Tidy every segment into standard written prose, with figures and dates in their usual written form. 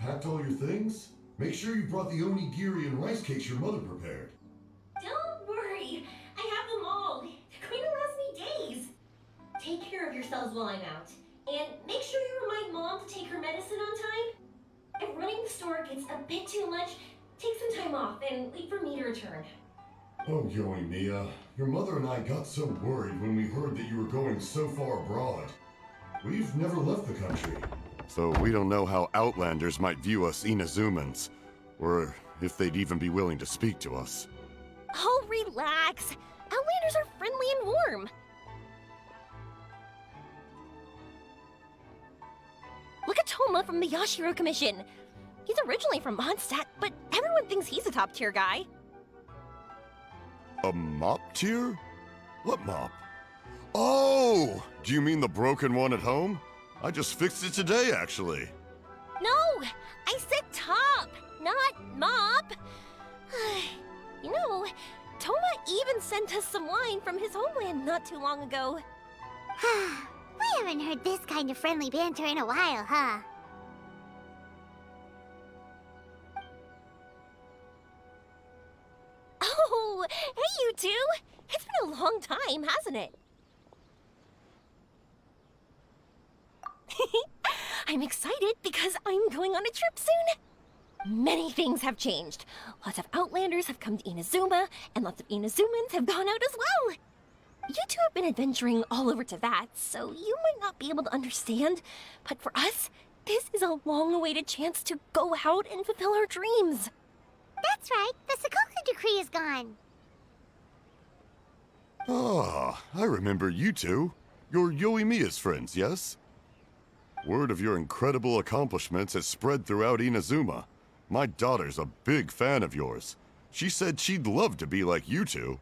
Packed all your things? Make sure you brought the onigiri and rice cakes your mother prepared. Don't worry, I have them all. They're going to last me days. Take care of yourselves while I'm out. And make sure you remind Mom to take her medicine on time. If running the store gets a bit too much, take some time off and wait for me to return. Oh, Yoimiya, your mother and I got so worried when we heard that you were going so far abroad. We've never left the country, so we don't know how Outlanders might view us Inazumans, or if they'd even be willing to speak to us. Oh, relax. Outlanders are friendly and warm. Look at Toma from the Yashiro Commission. He's originally from Mondstadt, but everyone thinks he's a top-tier guy. A mop tier? What mop? Oh! Do you mean the broken one at home? I just fixed it today, actually. No! I said top, not mop. You know, Toma even sent us some wine from his homeland not too long ago. We haven't heard this kind of friendly banter in a while, huh? Oh, hey you two! It's been a long time, hasn't it? I'm excited because I'm going on a trip soon. Many things have changed. Lots of Outlanders have come to Inazuma, and lots of Inazumans have gone out as well. You two have been adventuring all over Teyvat, so you might not be able to understand, but for us, this is a long-awaited chance to go out and fulfill our dreams. That's right, the Sakoku decree is gone. Ah, I remember you two. You're Yoimiya's friends, yes? Word of your incredible accomplishments has spread throughout Inazuma. My daughter's a big fan of yours. She said she'd love to be like you two.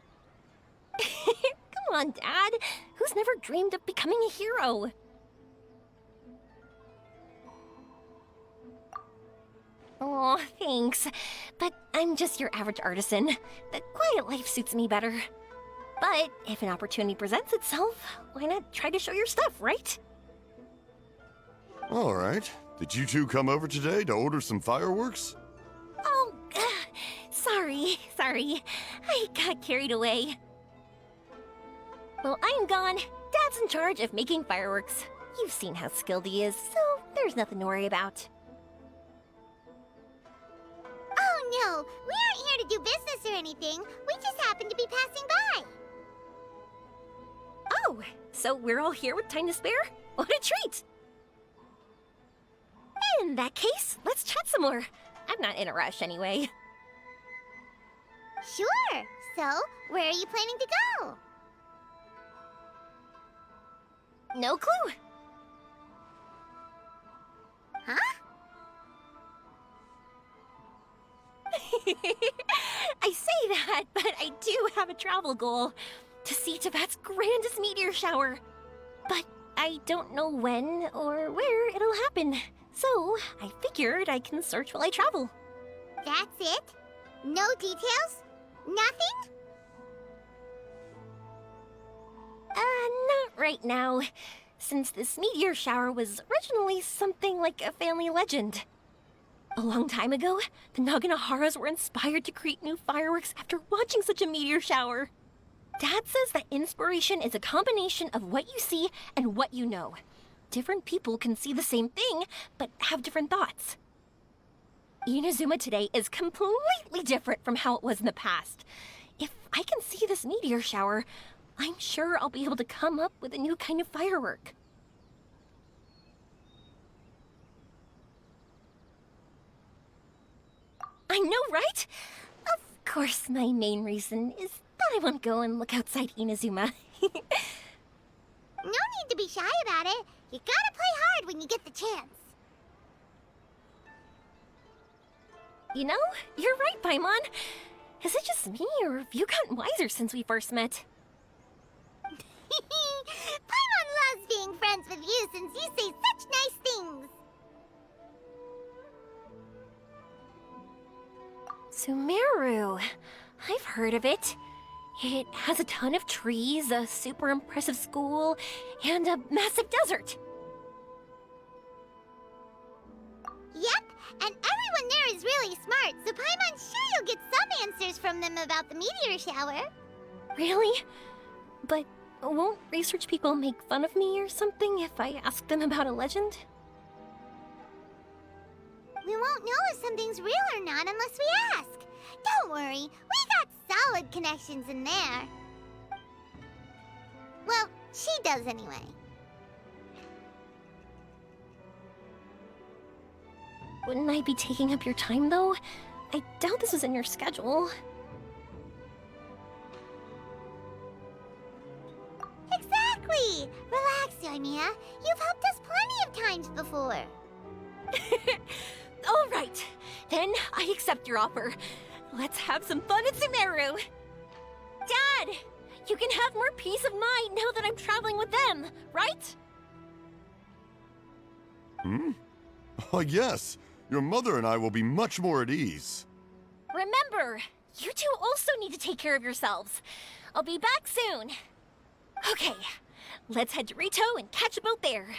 Come on, Dad. Who's never dreamed of becoming a hero? Oh, thanks. But I'm just your average artisan. The quiet life suits me better. But if an opportunity presents itself, why not try to show your stuff, right? All right. Did you two come over today to order some fireworks? Oh, sorry. I got carried away. Well, I'm gone. Dad's in charge of making fireworks. You've seen how skilled he is, so there's nothing to worry about. Oh no, we aren't here to do business or anything. We just happen to be passing by. Oh, so we're all here with time to spare? What a treat! In that case, let's chat some more. I'm not in a rush anyway. Sure. So, where are you planning to go? No clue. Huh? I say that, but I do have a travel goal. To see Teyvat's grandest meteor shower. But I don't know when or where it'll happen. So, I figured I can search while I travel. That's it? No details? Nothing? Not right now. Since this meteor shower was originally something like a family legend. A long time ago, the Naganaharas were inspired to create new fireworks after watching such a meteor shower. Dad says that inspiration is a combination of what you see and what you know. Different people can see the same thing, but have different thoughts. Inazuma today is completely different from how it was in the past. If I can see this meteor shower, I'm sure I'll be able to come up with a new kind of firework. I know, right? Of course, my main reason is that I won't go and look outside Inazuma. No need to be shy about it. You gotta play hard when you get the chance. You know, you're right, Paimon. Is it just me, or have you gotten wiser since we first met? Paimon loves being friends with you since you say such nice things. Sumeru. I've heard of it. It has a ton of trees, a super impressive school, and a massive desert. Yep, and Paimon's sure you'll get some answers from them about the meteor shower. Really? But won't research people make fun of me or something if I ask them about a legend? We won't know if something's real or not unless we ask. Don't worry, we got solid connections in there. Well, she does anyway. Wouldn't I be taking up your time, though? I doubt this was in your schedule. Exactly! Relax, Yoimiya. You've helped us plenty of times before. All right, then I accept your offer. Let's have some fun at Sumeru. Dad, you can have more peace of mind now that I'm traveling with them, right? Oh, yes. Your mother and I will be much more at ease. Remember, you two also need to take care of yourselves. I'll be back soon. Okay, let's head to Rito and catch a boat there.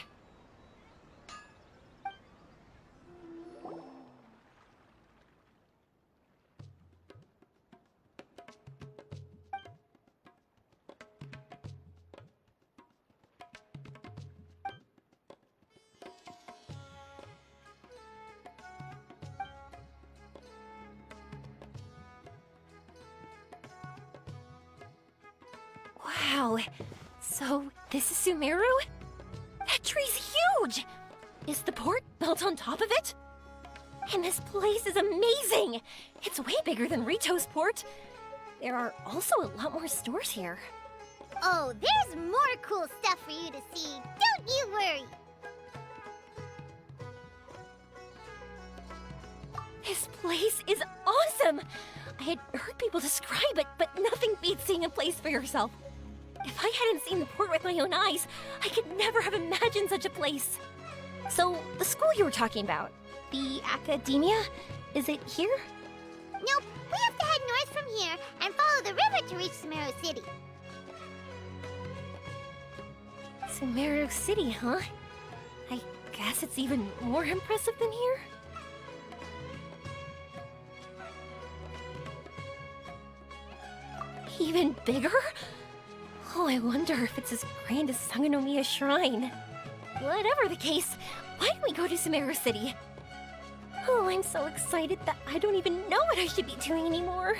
Wow, so this is Sumeru? That tree's huge! Is the port built on top of it? And this place is amazing! It's way bigger than Rito's port. There are also a lot more stores here. Oh, there's more cool stuff for you to see. Don't you worry. This place is awesome! I had heard people describe it, but nothing beats seeing a place for yourself. If I hadn't seen the port with my own eyes, I could never have imagined such a place. So, the school you were talking about, the academia, is it here? Nope, we have to head north from here and follow the river to reach Sumeru City. Sumeru City, huh? I guess it's even more impressive than here? Even bigger? Oh, I wonder if it's as grand as Sangonomiya Shrine. Whatever the case, why don't we go to Sumeru City? Oh, I'm so excited that I don't even know what I should be doing anymore.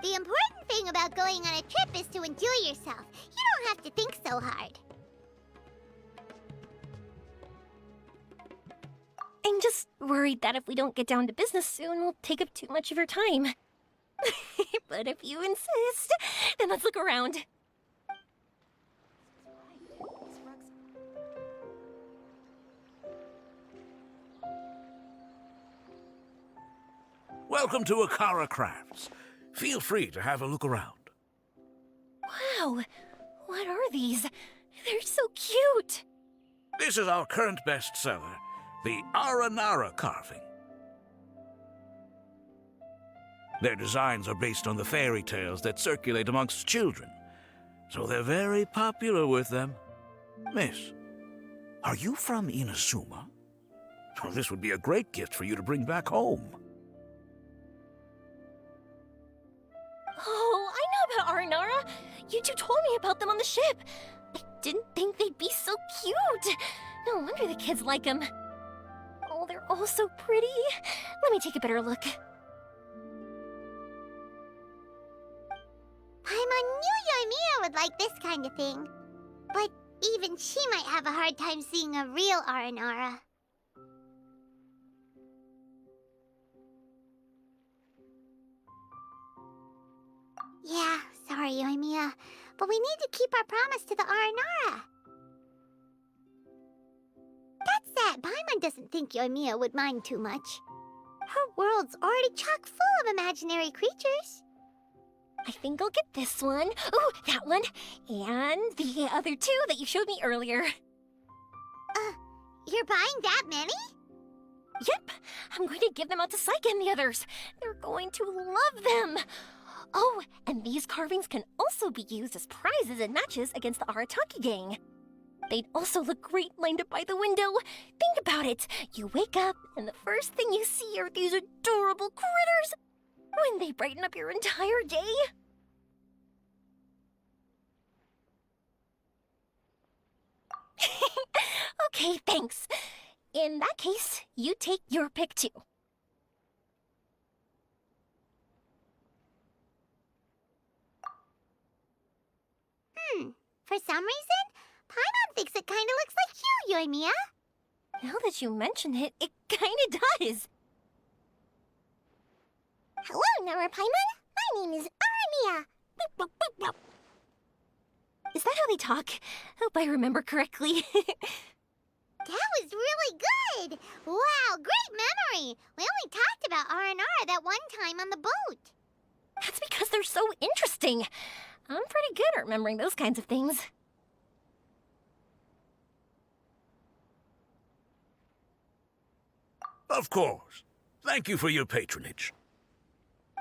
The important thing about going on a trip is to enjoy yourself. You don't have to think so hard. I'm just worried that if we don't get down to business soon, we'll take up too much of your time. But if you insist, then let's look around. Welcome to Akara Crafts. Feel free to have a look around. Wow, what are these? They're so cute. This is our current bestseller, the Aranara carving. Their designs are based on the fairy tales that circulate amongst children, so they're very popular with them. Miss, are you from Inazuma? Well, this would be a great gift for you to bring back home. Oh, I know about Aranara. You two told me about them on the ship. I didn't think they'd be so cute. No wonder the kids like them. Oh, they're all so pretty. Let me take a better look. Paimon knew Yoimiya would like this kind of thing. But even she might have a hard time seeing a real Aranara. Yeah, sorry, Yoimiya, but we need to keep our promise to the Aranara. That said, Paimon doesn't think Yoimiya would mind too much. Her world's already chock full of imaginary creatures. I think I'll get this one. Ooh, that one. And the other two that you showed me earlier. You're buying that many? Yep, I'm going to give them out to Saika and the others. They're going to love them. Oh, and these carvings can also be used as prizes and matches against the Arataki gang. They'd also look great lined up by the window. Think about it. You wake up, and the first thing you see are these adorable critters. When they brighten up your entire day? Okay, thanks. In that case, you take your pick too. For some reason, Paimon thinks it kinda looks like you, Yoimiya. Now that you mention it, it kinda does. Hello, Nara Paimon. My name is Yoimiya. Is that how they talk? Hope I remember correctly. That was really good! Wow, great memory! We only talked about R&R that one time on the boat. That's because they're so interesting. I'm pretty good at remembering those kinds of things. Of course. Thank you for your patronage.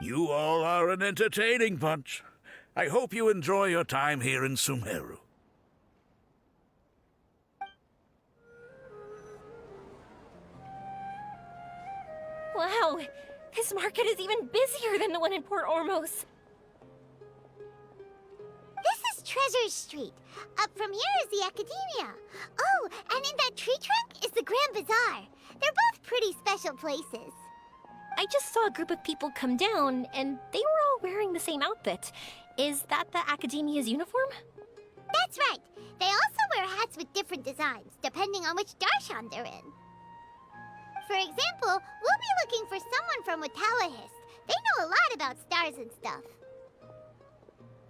You all are an entertaining bunch. I hope you enjoy your time here in Sumeru. Wow, this market is even busier than the one in Port Ormos. This is Treasure Street. Up from here is the Academia. Oh, and in that tree trunk is the Grand Bazaar. They're both pretty special places. I just saw a group of people come down, and they were all wearing the same outfit. Is that the Academia's uniform? That's right. They also wear hats with different designs, depending on which darshan they're in. For example, we'll be looking for someone from Watawahist. They know a lot about stars and stuff.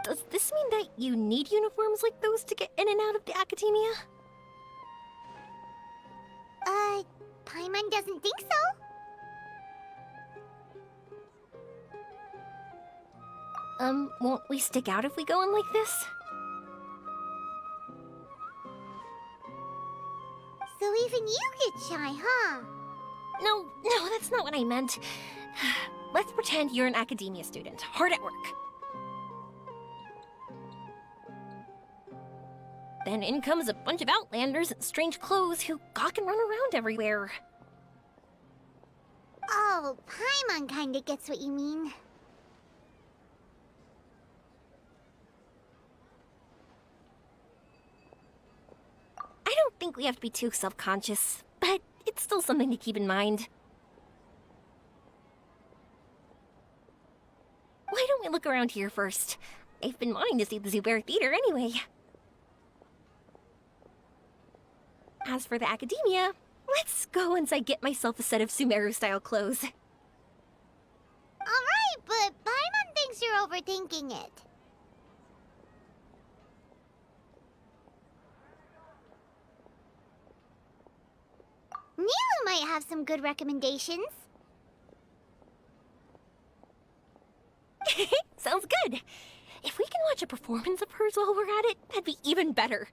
Does this mean that you need uniforms like those to get in and out of the Academia? Paimon doesn't think so. Won't we stick out if we go in like this? So even you get shy, huh? No, that's not what I meant. Let's pretend you're an Academia student, hard at work. Then in comes a bunch of Outlanders in strange clothes who gawk and run around everywhere. Oh, Paimon kinda gets what you mean. I don't think we have to be too self-conscious, but it's still something to keep in mind. Why don't we look around here first? I've been wanting to see the Zubair Theater anyway. As for the Academia, let's go once I get myself a set of Sumeru-style clothes. Alright, but Paimon thinks you're overthinking it. Nilu might have some good recommendations. Sounds good. If we can watch a performance of hers while we're at it, that'd be even better.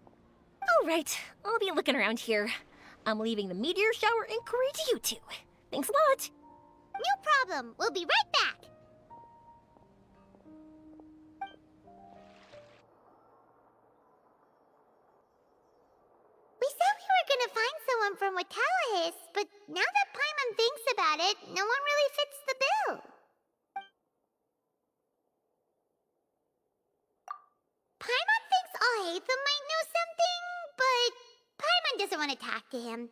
All right, I'll be looking around here. I'm leaving the meteor shower inquiry to you two. Thanks a lot. No problem. We'll be right back. We said we were gonna find someone from Watawahist, but now that Paimon thinks about it, no one really fits the bill. Paimon thinks Alhaitham might know something, but Paimon doesn't want to talk to him.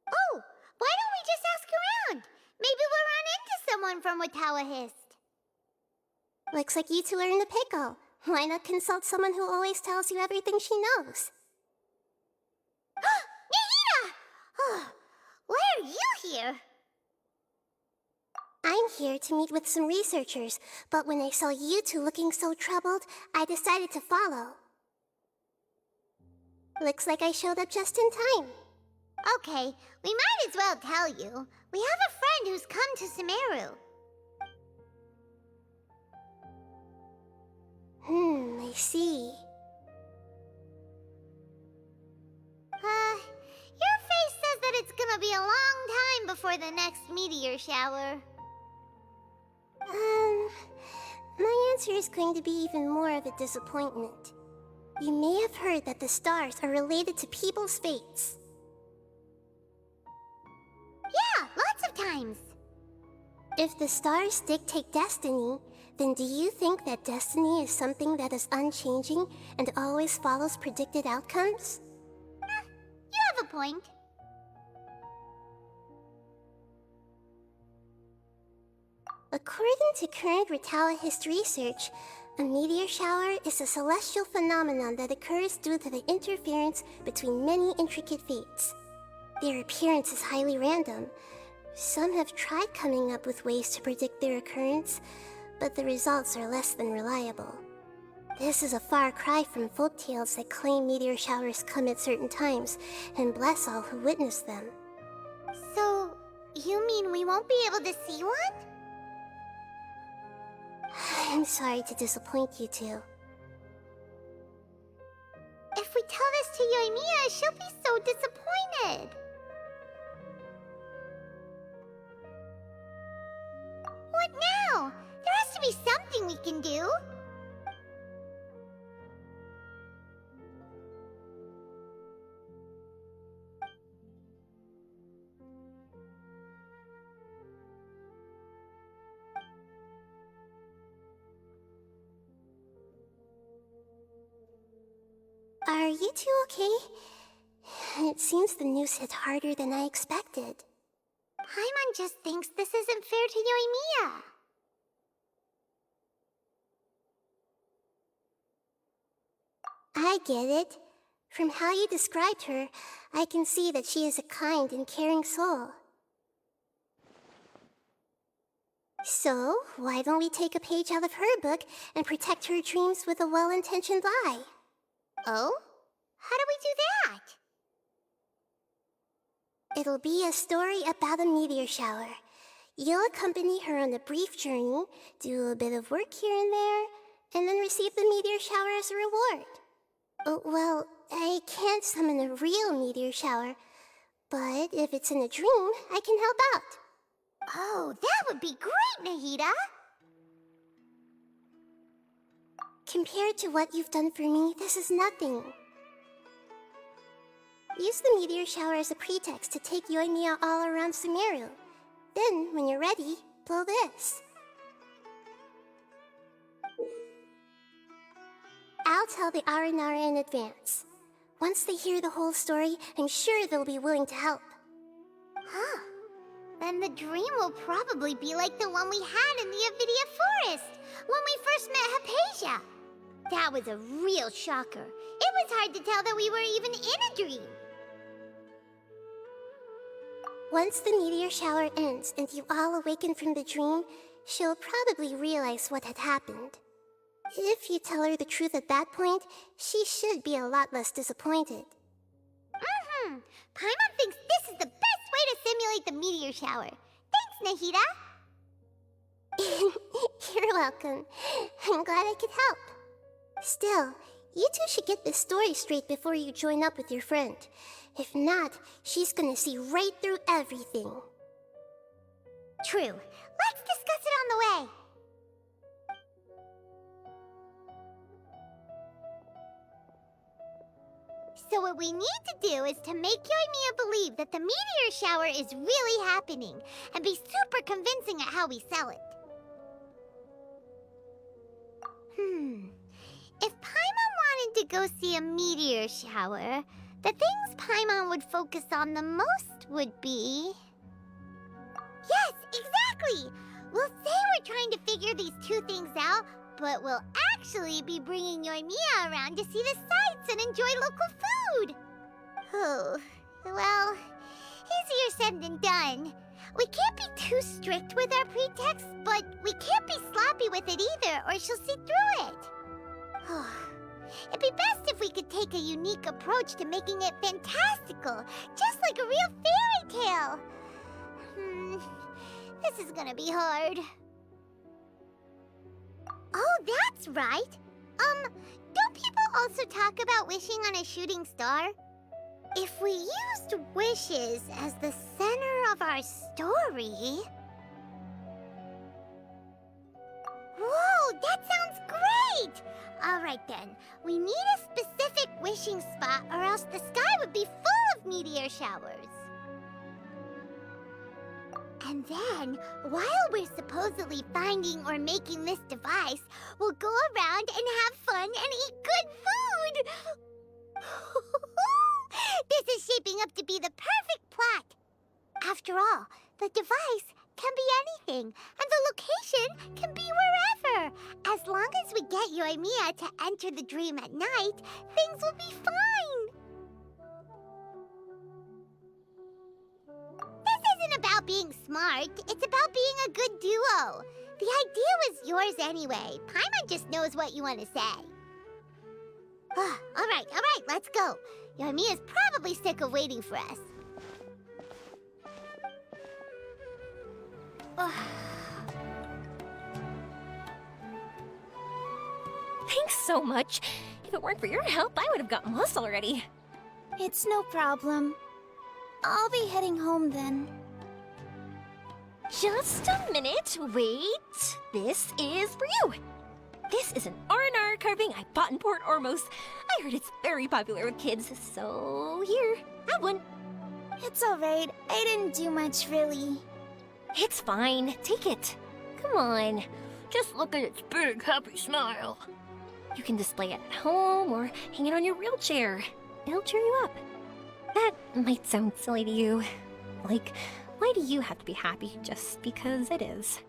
Oh, why don't we just ask around? Maybe we'll run into someone from Watawahist. Looks like you two are in the pickle. Why not consult someone who always tells you everything she knows? Nahida! Oh, why are you here? I'm here to meet with some researchers, but when I saw you two looking so troubled, I decided to follow. Looks like I showed up just in time. Okay, we might as well tell you. We have a friend who's come to Sumeru. I see. Your face says that it's gonna be a long time before the next meteor shower. My answer is going to be even more of a disappointment. You may have heard that the stars are related to people's fates. Yeah, lots of times. If the stars dictate destiny, then do you think that destiny is something that is unchanging and always follows predicted outcomes? You have a point. According to current Retallahists research, a meteor shower is a celestial phenomenon that occurs due to the interference between many intricate fates. Their appearance is highly random. Some have tried coming up with ways to predict their occurrence, but the results are less than reliable. This is a far cry from folktales that claim meteor showers come at certain times and bless all who witness them. So, you mean we won't be able to see one? I'm sorry to disappoint you two. If we tell this to Yoimiya, she'll be so disappointed. What now? There has to be something we can do. Are you two okay? It seems the news hit harder than I expected. Paimon just thinks this isn't fair to Yoimiya. I get it. From how you described her, I can see that she is a kind and caring soul. So, why don't we take a page out of her book and protect her dreams with a well-intentioned lie? Oh? How do we do that? It'll be a story about a meteor shower. You'll accompany her on a brief journey, do a bit of work here and there, and then receive the meteor shower as a reward. Oh, well, I can't summon a real meteor shower, but if it's in a dream, I can help out. Oh, that would be great, Nahida! Compared to what you've done for me, this is nothing. Use the meteor shower as a pretext to take Yoimiya all around Sumeru. Then, when you're ready, blow this. I'll tell the Aranara in advance. Once they hear the whole story, I'm sure they'll be willing to help. Huh. Then the dream will probably be like the one we had in the Avidia Forest, when we first met Hypatia. That was a real shocker. It was hard to tell that we were even in a dream. Once the meteor shower ends and you all awaken from the dream, she'll probably realize what had happened. If you tell her the truth at that point, she should be a lot less disappointed. Paimon thinks this is the best way to simulate the meteor shower. Thanks, Nahida. You're welcome. I'm glad I could help. Still, you two should get this story straight before you join up with your friend. If not, she's gonna see right through everything. True. Let's discuss it on the way. So what we need to do is to make Yoimiya believe that the meteor shower is really happening, and be super convincing at how we sell it. If Paimon wanted to go see a meteor shower, the things Paimon would focus on the most would be... Yes, exactly! We'll say we're trying to figure these two things out, but we'll actually be bringing Yoimiya around to see the sights and enjoy local food. Oh, well, easier said than done. We can't be too strict with our pretext, but we can't be sloppy with it either, or she'll see through it. It'd be best if we could take a unique approach to making it fantastical, just like a real fairy tale. This is gonna be hard. Oh, that's right. Don't people also talk about wishing on a shooting star? If we used wishes as the center of our story... Whoa, that sounds great! Alright then, we need a specific wishing spot or else the sky would be full of meteor showers. And then, while we're supposedly finding or making this device, we'll go around and have fun and eat good food! This is shaping up to be the perfect plot! After all, the device can be anything, and the location can be wherever. As long as we get Yoimiya to enter the dream at night, things will be fine. This isn't about being smart, it's about being a good duo. The idea was yours anyway. Paimon just knows what you want to say. All right, let's go. Yoimiya's probably sick of waiting for us. Thanks so much. If it weren't for your help, I would have gotten lost already. It's no problem. I'll be heading home then. Just a minute, wait. This is for you. This is an R&R carving I bought in Port Ormos. I heard it's very popular with kids, so here, have one. It's alright. I didn't do much, really. It's fine, take it. Come on, just look at its big, happy smile. You can display it at home or hang it on your wheelchair. It'll cheer you up. That might sound silly to you. Like, why do you have to be happy just because it is?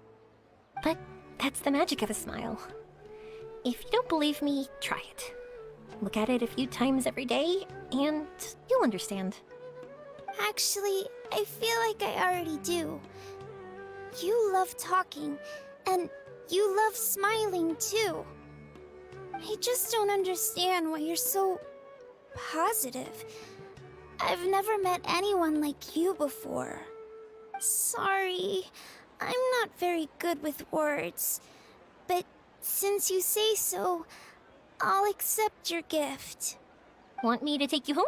But that's the magic of a smile. If you don't believe me, try it. Look at it a few times every day, and you'll understand. Actually, I feel like I already do. You love talking, and you love smiling too. I just don't understand why you're so positive. I've never met anyone like you before. Sorry, I'm not very good with words. But since you say so, I'll accept your gift. Want me to take you home?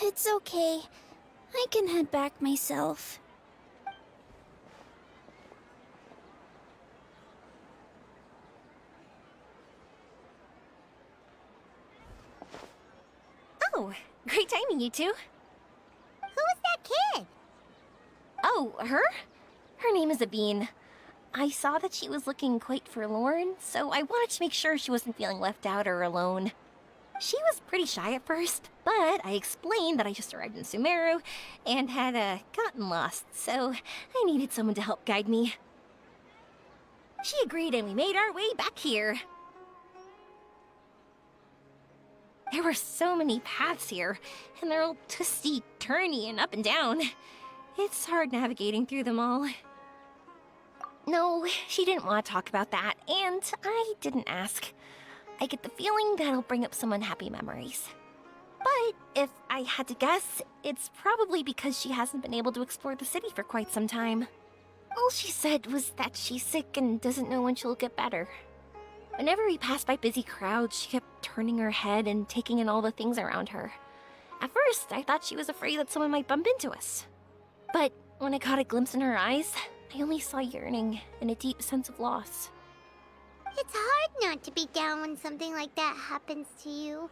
It's okay. I can head back myself. Oh, great timing, you two. Who was that kid? Oh, her? Her name is Abine. I saw that she was looking quite forlorn, so I wanted to make sure she wasn't feeling left out or alone. She was pretty shy at first, but I explained that I just arrived in Sumeru and had gotten lost, so I needed someone to help guide me. She agreed and we made our way back here. There were so many paths here, and they're all twisty, turny, and up and down. It's hard navigating through them all. No, she didn't want to talk about that, and I didn't ask. I get the feeling that'll bring up some unhappy memories. But if I had to guess, it's probably because she hasn't been able to explore the city for quite some time. All she said was that she's sick and doesn't know when she'll get better. Whenever we passed by busy crowds, she kept turning her head and taking in all the things around her. At first, I thought she was afraid that someone might bump into us. But when I caught a glimpse in her eyes, I only saw yearning and a deep sense of loss. It's hard not to be down when something like that happens to you.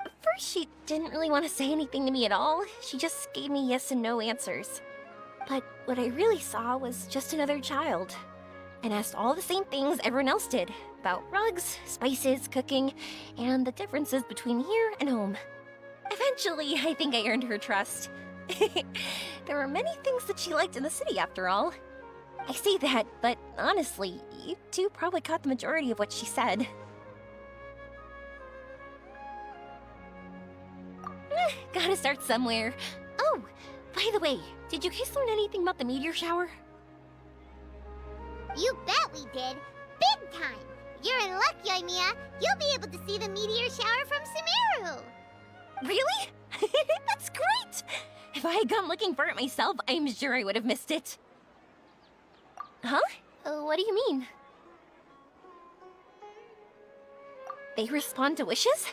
At first, she didn't really want to say anything to me at all. She just gave me yes and no answers. But what I really saw was just another child, and asked all the same things everyone else did about rugs, spices, cooking, and the differences between here and home. Eventually, I think I earned her trust. There were many things that she liked in the city, after all. I say that, but honestly, you two probably caught the majority of what she said. Gotta start somewhere. Oh, by the way, did you guys learn anything about the meteor shower? You bet we did. Big time. You're in luck, Yoimiya. You'll be able to see the meteor shower from Sumeru. Really? That's great! If I had gone looking for it myself, I'm sure I would have missed it. Huh? What do you mean? They respond to wishes?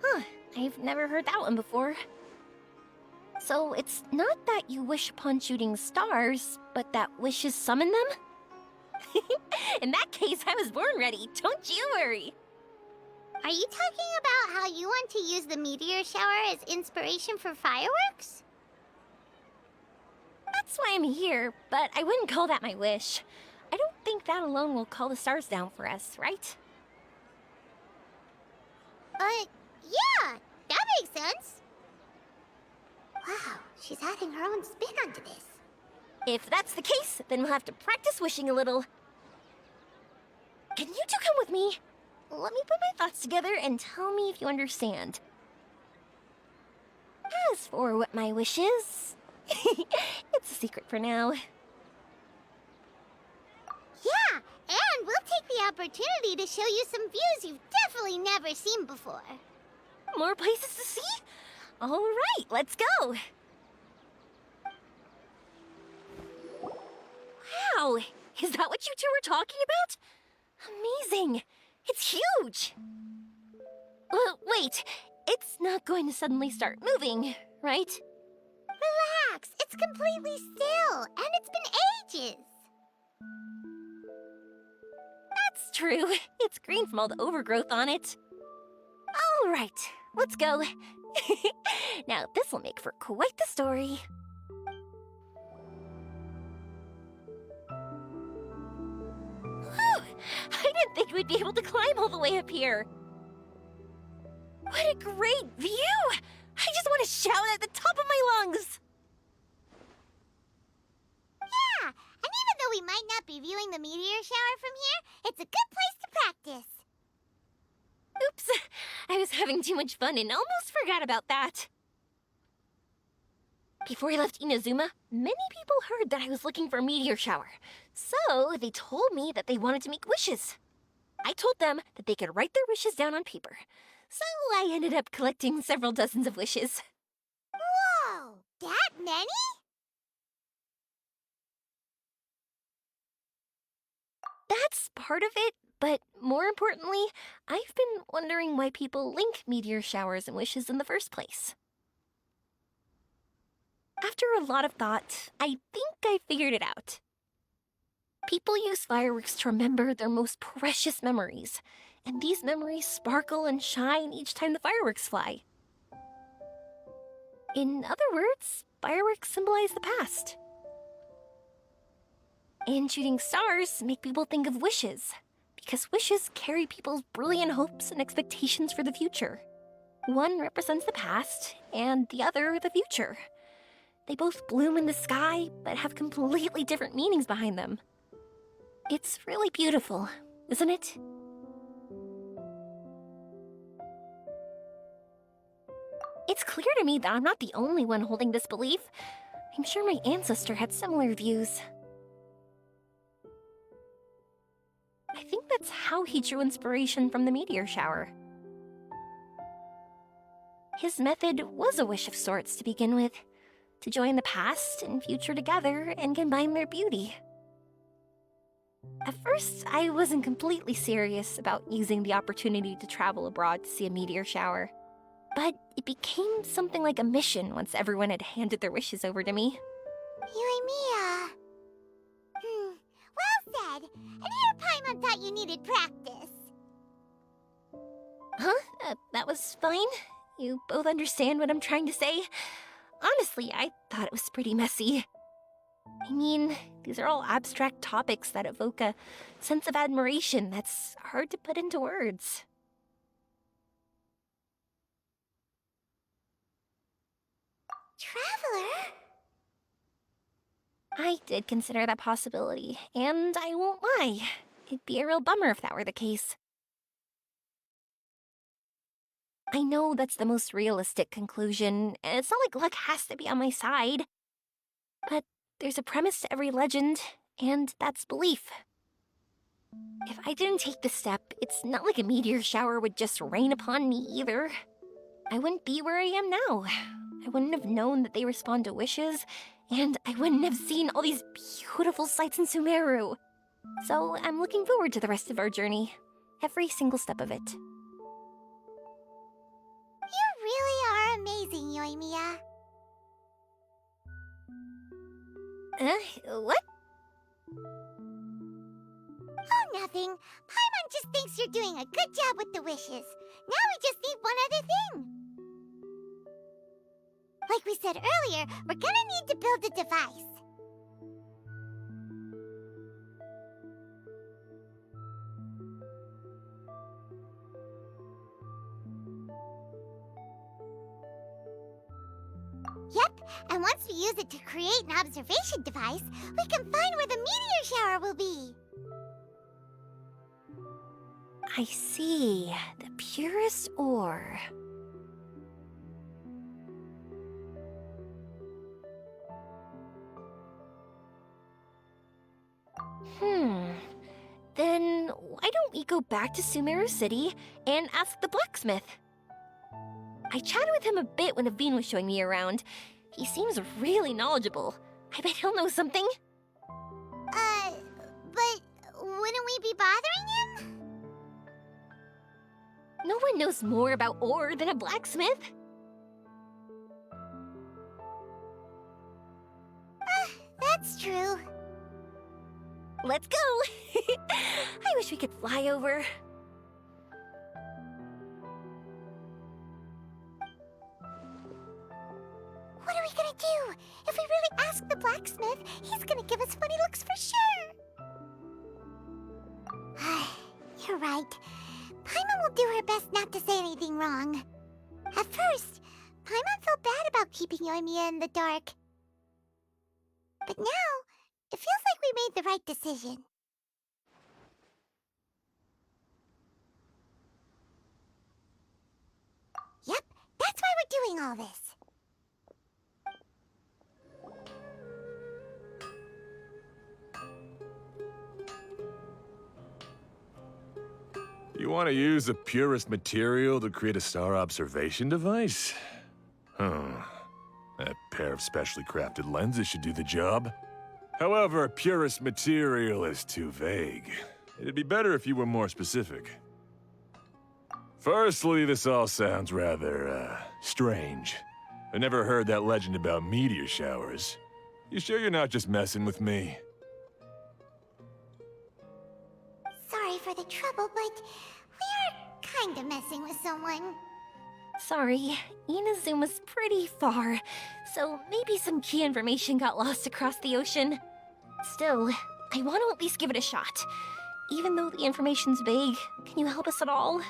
Huh, I've never heard that one before. So it's not that you wish upon shooting stars, but that wishes summon them? In that case, I was born ready, don't you worry. Are you talking about how you want to use the meteor shower as inspiration for fireworks? That's why I'm here, but I wouldn't call that my wish. I don't think that alone will call the stars down for us, right? Yeah, that makes sense. Wow, she's adding her own spin onto this. If that's the case, then we'll have to practice wishing a little. Can you two come with me? Let me put my thoughts together and tell me if you understand. As for what my wish is, it's a secret for now. Yeah, and we'll take the opportunity to show you some views you've definitely never seen before. More places to see? All right, let's go. Wow, is that what you two were talking about? Amazing. It's huge. Wait, it's not going to suddenly start moving, right? Relax, it's completely still, and it's been ages. That's true. It's green from all the overgrowth on it. All right, let's go. Now, this will make for quite the story. Whew! I didn't think we'd be able to climb all the way up here. What a great view! I just want to shout at the top of my lungs. Yeah, and even though we might not be viewing the meteor shower from here, it's a good place to practice. Oops, I was having too much fun and almost forgot about that. Before I left Inazuma, many people heard that I was looking for a meteor shower. So they told me that they wanted to make wishes. I told them that they could write their wishes down on paper. So I ended up collecting several dozens of wishes. Whoa, that many? That's part of it, but more importantly, I've been wondering why people link meteor showers and wishes in the first place. After a lot of thought, I think I figured it out. People use fireworks to remember their most precious memories, and these memories sparkle and shine each time the fireworks fly. In other words, fireworks symbolize the past. And shooting stars make people think of wishes, because wishes carry people's brilliant hopes and expectations for the future. One represents the past, and the other the future. They both bloom in the sky, but have completely different meanings behind them. It's really beautiful, isn't it? It's clear to me that I'm not the only one holding this belief. I'm sure my ancestor had similar views. I think that's how he drew inspiration from the meteor shower. His method was a wish of sorts to begin with, to join the past and future together and combine their beauty. At first, I wasn't completely serious about using the opportunity to travel abroad to see a meteor shower, but it became something like a mission once everyone had handed their wishes over to me. Yoimiya. Well said. And here Paimon thought you needed practice. Huh? That was fine? You both understand what I'm trying to say? Honestly, I thought it was pretty messy. I mean, these are all abstract topics that evoke a sense of admiration that's hard to put into words. Traveler? I did consider that possibility, and I won't lie. It'd be a real bummer if that were the case. I know that's the most realistic conclusion, and it's not like luck has to be on my side. But there's a premise to every legend, and that's belief. If I didn't take this step, it's not like a meteor shower would just rain upon me either. I wouldn't be where I am now. I wouldn't have known that they respond to wishes, and I wouldn't have seen all these beautiful sights in Sumeru. So I'm looking forward to the rest of our journey, every single step of it. You really are amazing, Yoimiya. What? Oh, nothing. Paimon just thinks you're doing a good job with the wishes. Now we just need one other thing. Like we said earlier, we're gonna need to build a device. And once we use it to create an observation device, we can find where the meteor shower will be. I see. The purest ore. Then why don't we go back to Sumeru City and ask the blacksmith? I chatted with him a bit when Aveen was showing me around. He seems really knowledgeable. I bet he'll know something. But wouldn't we be bothering him? No one knows more about ore than a blacksmith. That's true. Let's go! I wish we could fly over. What are we gonna do? If we really ask the blacksmith, he's gonna give us funny looks for sure. You're right. Paimon will do her best not to say anything wrong. At first, Paimon felt bad about keeping Yoimiya in the dark. But now, it feels like we made the right decision. Yep, that's why we're doing all this. You want to use the purest material to create a star observation device? That pair of specially crafted lenses should do the job. However, purest material is too vague. It'd be better if you were more specific. Firstly, this all sounds rather, strange. I never heard that legend about meteor showers. You sure you're not just messing with me? Sorry for the trouble, but we are kinda messing with someone. Sorry, Inazuma's pretty far, so maybe some key information got lost across the ocean. Still, I want to at least give it a shot. Even though the information's vague, can you help us at all?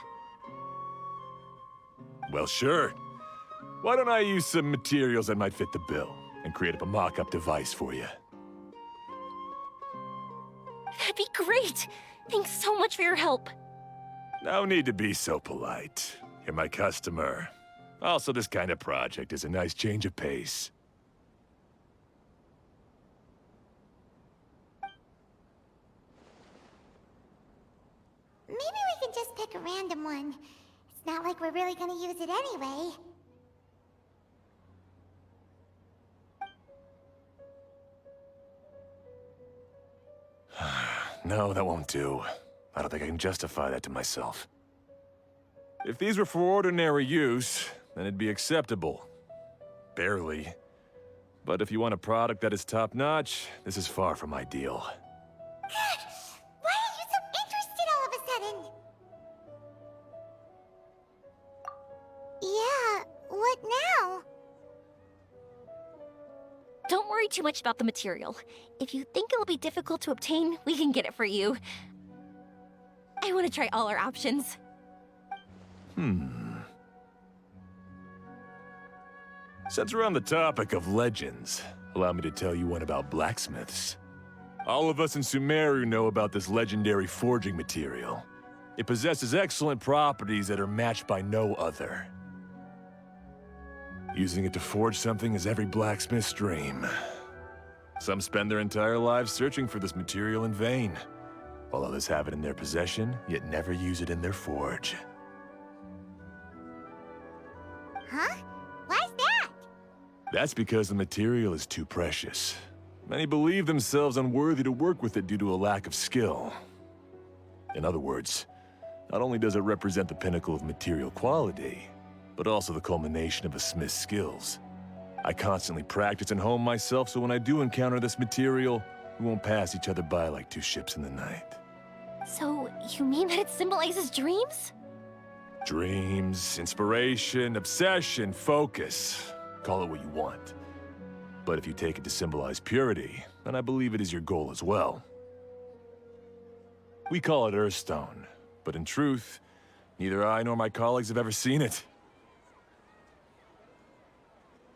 Well, sure. Why don't I use some materials that might fit the bill and create up a mock-up device for you? That'd be great! Thanks so much for your help. No need to be so polite. You're my customer. Also, this kind of project is a nice change of pace. Maybe we can just pick a random one. It's not like we're really gonna use it anyway. No, that won't do. I don't think I can justify that to myself. If these were for ordinary use, then it'd be acceptable. Barely. But if you want a product that is top-notch, this is far from ideal. Why are you so interested all of a sudden? Yeah, what now? Don't worry too much about the material. If you think it'll be difficult to obtain, we can get it for you. I want to try all our options. Since we're on the topic of legends, allow me to tell you one about blacksmiths. All of us in Sumeru know about this legendary forging material. It possesses excellent properties that are matched by no other. Using it to forge something is every blacksmith's dream. Some spend their entire lives searching for this material in vain, while others have it in their possession, yet never use it in their forge. Huh? Why's that? That's because the material is too precious. Many believe themselves unworthy to work with it due to a lack of skill. In other words, not only does it represent the pinnacle of material quality, but also the culmination of a smith's skills. I constantly practice and hone myself, so when I do encounter this material, we won't pass each other by like two ships in the night. So, you mean that it symbolizes dreams? Dreams, inspiration, obsession, focus. Call it what you want. But if you take it to symbolize purity, then I believe it is your goal as well. We call it Earthstone, but in truth, neither I nor my colleagues have ever seen it.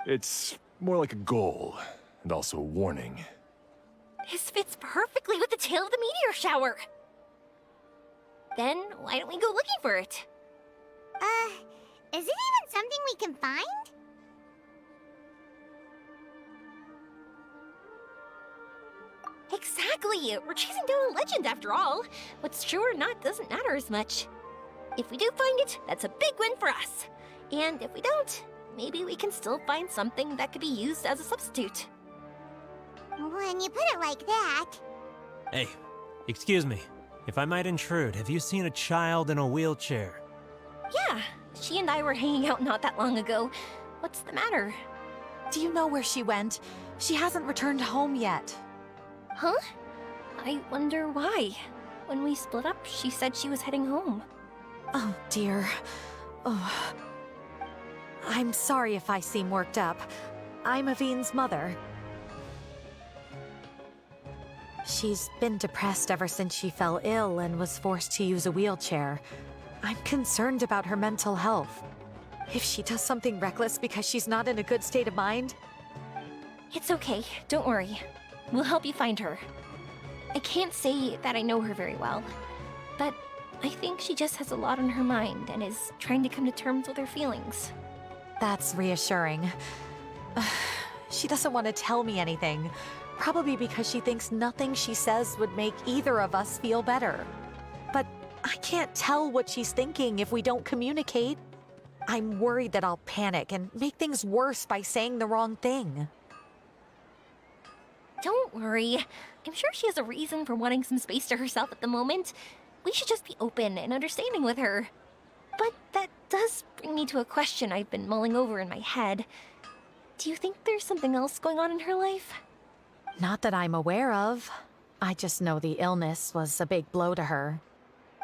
It's more like a goal, and also a warning. This fits perfectly with the tale of the meteor shower. Then why don't we go looking for it? Is it even something we can find? Exactly! We're chasing down a legend after all. What's true or not doesn't matter as much. If we do find it, that's a big win for us. And if we don't, maybe we can still find something that could be used as a substitute. When you put it like that... Hey, excuse me. If I might intrude, have you seen a child in a wheelchair? Yeah, she and I were hanging out not that long ago. What's the matter? Do you know where she went? She hasn't returned home yet. Huh? I wonder why. When we split up, she said she was heading home. Oh, dear. Oh. I'm sorry if I seem worked up. I'm Avine's mother. She's been depressed ever since she fell ill and was forced to use a wheelchair. I'm concerned about her mental health. If she does something reckless because she's not in a good state of mind... It's okay, don't worry. We'll help you find her. I can't say that I know her very well, but I think she just has a lot on her mind and is trying to come to terms with her feelings. That's reassuring. She doesn't want to tell me anything, probably because she thinks nothing she says would make either of us feel better. But I can't tell what she's thinking if we don't communicate. I'm worried that I'll panic and make things worse by saying the wrong thing. Don't worry. I'm sure she has a reason for wanting some space to herself at the moment. We should just be open and understanding with her. But that does bring me to a question I've been mulling over in my head. Do you think there's something else going on in her life? Not that I'm aware of. I just know the illness was a big blow to her.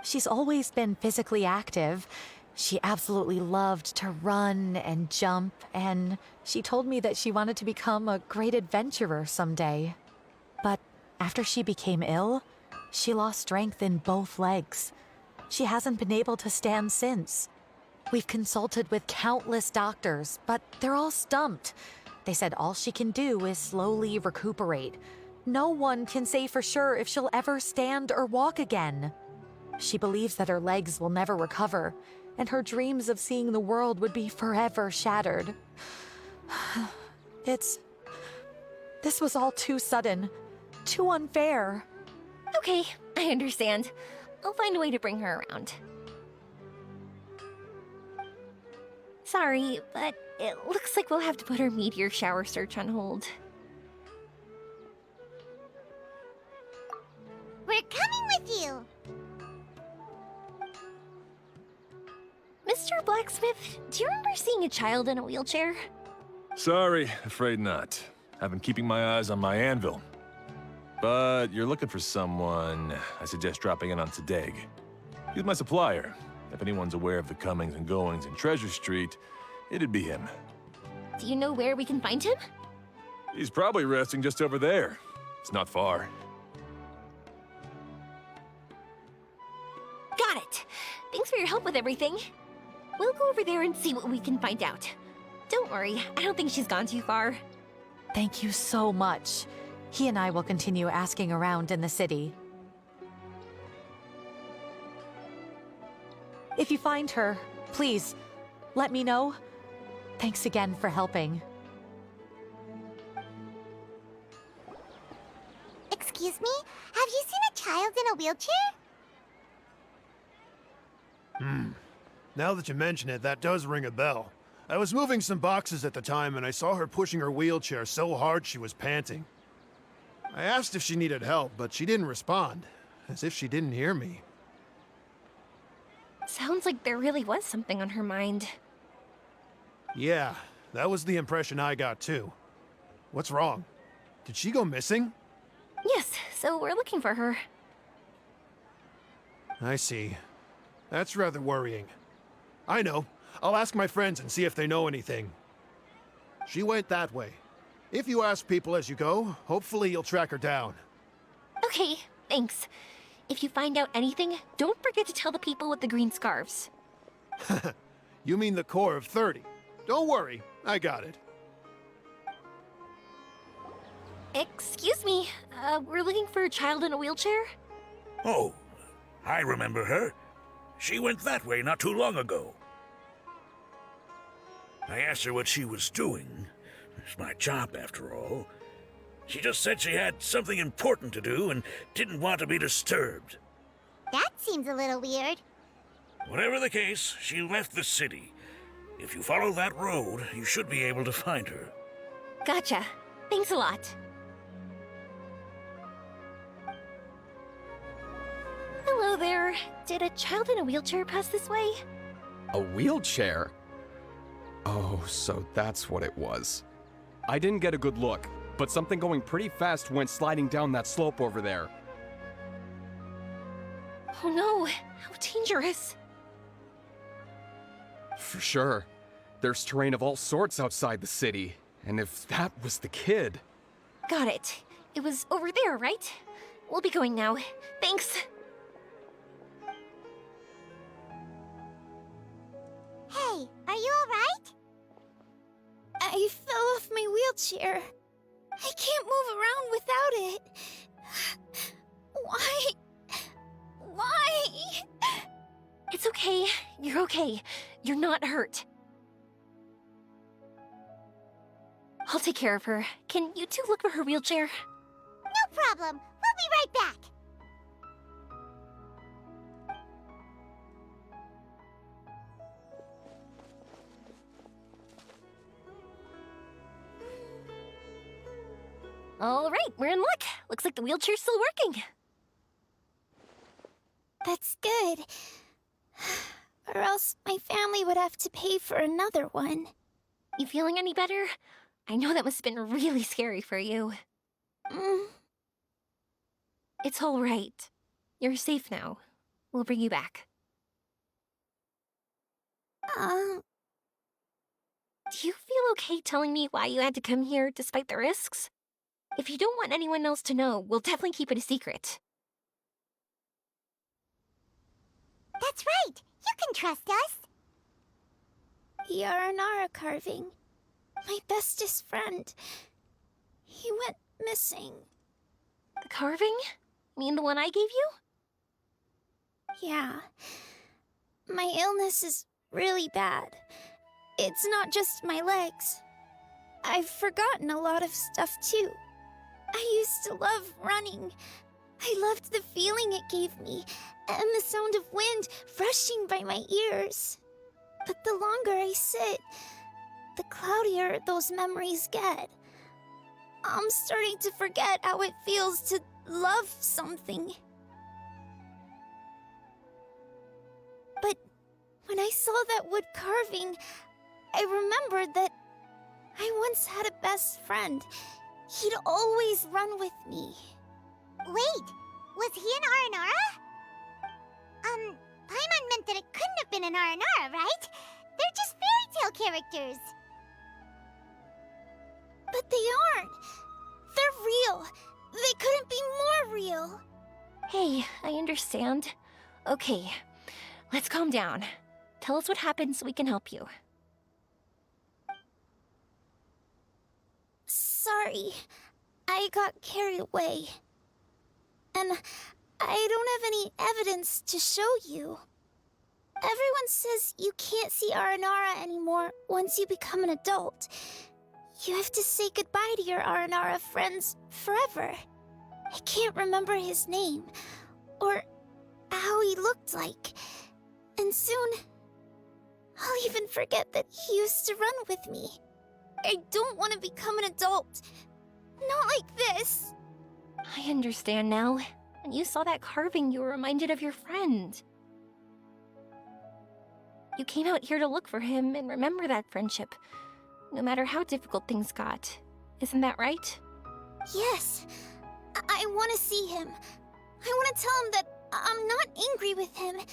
She's always been physically active. She absolutely loved to run and jump, and she told me that she wanted to become a great adventurer someday. But after she became ill, she lost strength in both legs. She hasn't been able to stand since. We've consulted with countless doctors, but they're all stumped. They said all she can do is slowly recuperate. No one can say for sure if she'll ever stand or walk again. She believes that her legs will never recover, and her dreams of seeing the world would be forever shattered. This was all too sudden, too unfair. Okay, I understand. I'll find a way to bring her around. Sorry, but it looks like we'll have to put our meteor shower search on hold. We're coming with you! Mr. Blacksmith, do you remember seeing a child in a wheelchair? Sorry, afraid not. I've been keeping my eyes on my anvil. But you're looking for someone, I suggest dropping in on Sadeg. He's my supplier. If anyone's aware of the comings and goings in Treasure Street, it'd be him. Do you know where we can find him? He's probably resting just over there. It's not far. Got it. Thanks for your help with everything. We'll go over there and see what we can find out. Don't worry, I don't think she's gone too far. Thank you so much. He and I will continue asking around in the city. If you find her, please, let me know. Thanks again for helping. Excuse me? Have you seen a child in a wheelchair? Now that you mention it, that does ring a bell. I was moving some boxes at the time and I saw her pushing her wheelchair so hard she was panting. I asked if she needed help, but she didn't respond, as if she didn't hear me. Sounds like there really was something on her mind. Yeah, that was the impression I got too. What's wrong? Did she go missing? Yes, so we're looking for her. I see. That's rather worrying. I know. I'll ask my friends and see if they know anything. She went that way. If you ask people as you go, hopefully you'll track her down. Okay, thanks. If you find out anything, don't forget to tell the people with the green scarves. You mean the core of 30. Don't worry, I got it. Excuse me, we're looking for a child in a wheelchair? Oh, I remember her. She went that way not too long ago. I asked her what she was doing. It's my job, after all. She just said she had something important to do and didn't want to be disturbed. That seems a little weird. Whatever the case, she left the city. If you follow that road, you should be able to find her. Gotcha. Thanks a lot. Hello there. Did a child in a wheelchair pass this way? A wheelchair? Oh, so that's what it was. I didn't get a good look, but something going pretty fast went sliding down that slope over there. Oh no, how dangerous. For sure. There's terrain of all sorts outside the city, and if that was the kid... Got it. It was over there, right? We'll be going now. Thanks. Hey, are you alright? I fell off my wheelchair. I can't move around without it. Why? Why? It's okay. You're okay. You're not hurt. I'll take care of her. Can you two look for her wheelchair? No problem. We'll be right back. All right, we're in luck. Looks like the wheelchair's still working. That's good. Or else my family would have to pay for another one. You feeling any better? I know that must have been really scary for you. It's all right. You're safe now. We'll bring you back. Do you feel okay telling me why you had to come here despite the risks? If you don't want anyone else to know, we'll definitely keep it a secret. That's right. You can trust us. The Aranara carving. My bestest friend. He went missing. The carving? You mean the one I gave you? Yeah. My illness is really bad. It's not just my legs. I've forgotten a lot of stuff too. I used to love running. I loved the feeling it gave me, and the sound of wind rushing by my ears. But the longer I sit, the cloudier those memories get. I'm starting to forget how it feels to love something. But when I saw that wood carving, I remembered that I once had a best friend. He'd always run with me. Wait, was he an Aranara? Paimon meant that it couldn't have been an Aranara, right? They're just fairy tale characters. But they aren't. They're real. They couldn't be more real. Hey, I understand. Okay, let's calm down. Tell us what happened so we can help you. Sorry, I got carried away. And I don't have any evidence to show you. Everyone says you can't see Aranara anymore once you become an adult. You have to say goodbye to your Aranara friends forever. I can't remember his name, or how he looked like. And soon, I'll even forget that he used to run with me. I don't want to become an adult. Not like this. I understand now. When you saw that carving, you were reminded of your friend. You came out here to look for him and remember that friendship, no matter how difficult things got. Isn't that right? Yes. I want to see him. I want to tell him that I'm not angry with him, and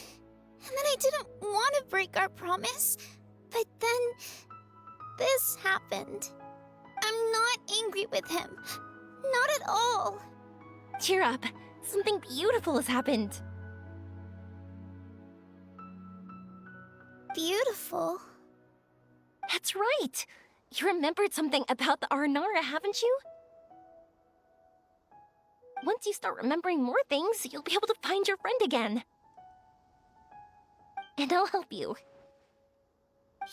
that I didn't want to break our promise. But then, this happened. I'm not angry with him. Not at all. Cheer up. Something beautiful has happened. Beautiful? That's right. You remembered something about the Aranara, haven't you? once you start remembering more things, you'll be able to find your friend again. And I'll help you.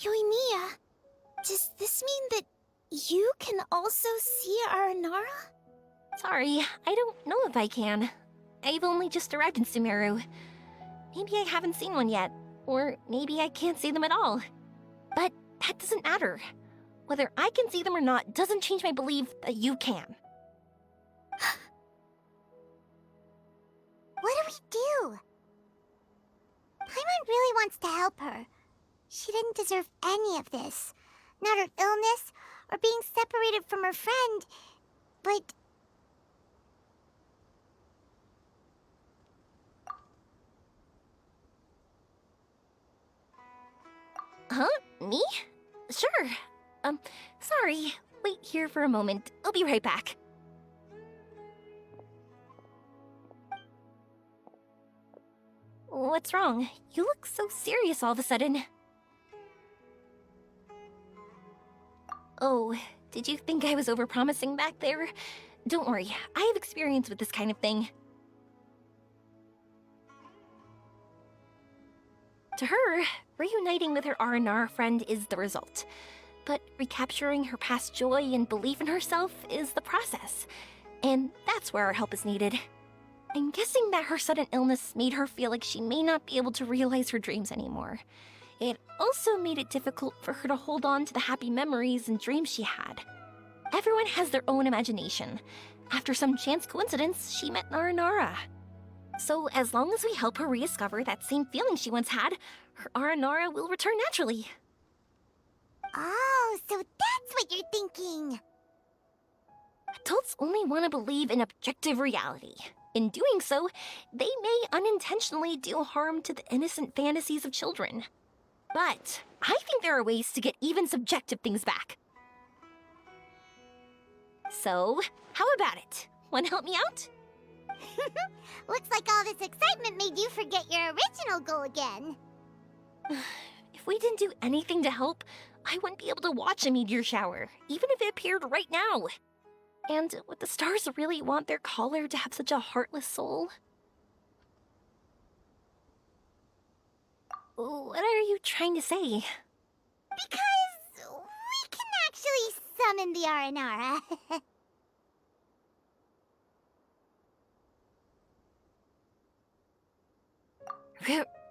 Yoimiya, does this mean that you can also see Aranara? Sorry, I don't know if I can. I've only just arrived in Sumeru. Maybe I haven't seen one yet, or maybe I can't see them at all. But that doesn't matter. Whether I can see them or not doesn't change my belief that you can. What do we do? Paimon really wants to help her. She didn't deserve any of this. Not her illness, or being separated from her friend, but... Huh? Me? Sure. Sorry. Wait here for a moment. I'll be right back. What's wrong? You look so serious all of a sudden. Oh, did you think I was overpromising back there? Don't worry, I have experience with this kind of thing. To her, reuniting with her Aranara friend is the result. But recapturing her past joy and belief in herself is the process. And that's where our help is needed. I'm guessing that her sudden illness made her feel like she may not be able to realize her dreams anymore. It also made it difficult for her to hold on to the happy memories and dreams she had. Everyone has their own imagination. After some chance coincidence, she met Aranara. So as long as we help her rediscover that same feeling she once had, her Aranara will return naturally. Oh, so that's what you're thinking. Adults only want to believe in objective reality. In doing so, they may unintentionally do harm to the innocent fantasies of children. But I think there are ways to get even subjective things back. So, how about it? Want to help me out? Looks like all this excitement made you forget your original goal again. If we didn't do anything to help, I wouldn't be able to watch a meteor shower, even if it appeared right now. And would the stars really want their caller to have such a heartless soul? What are you trying to say? Because we can actually summon the Aranara.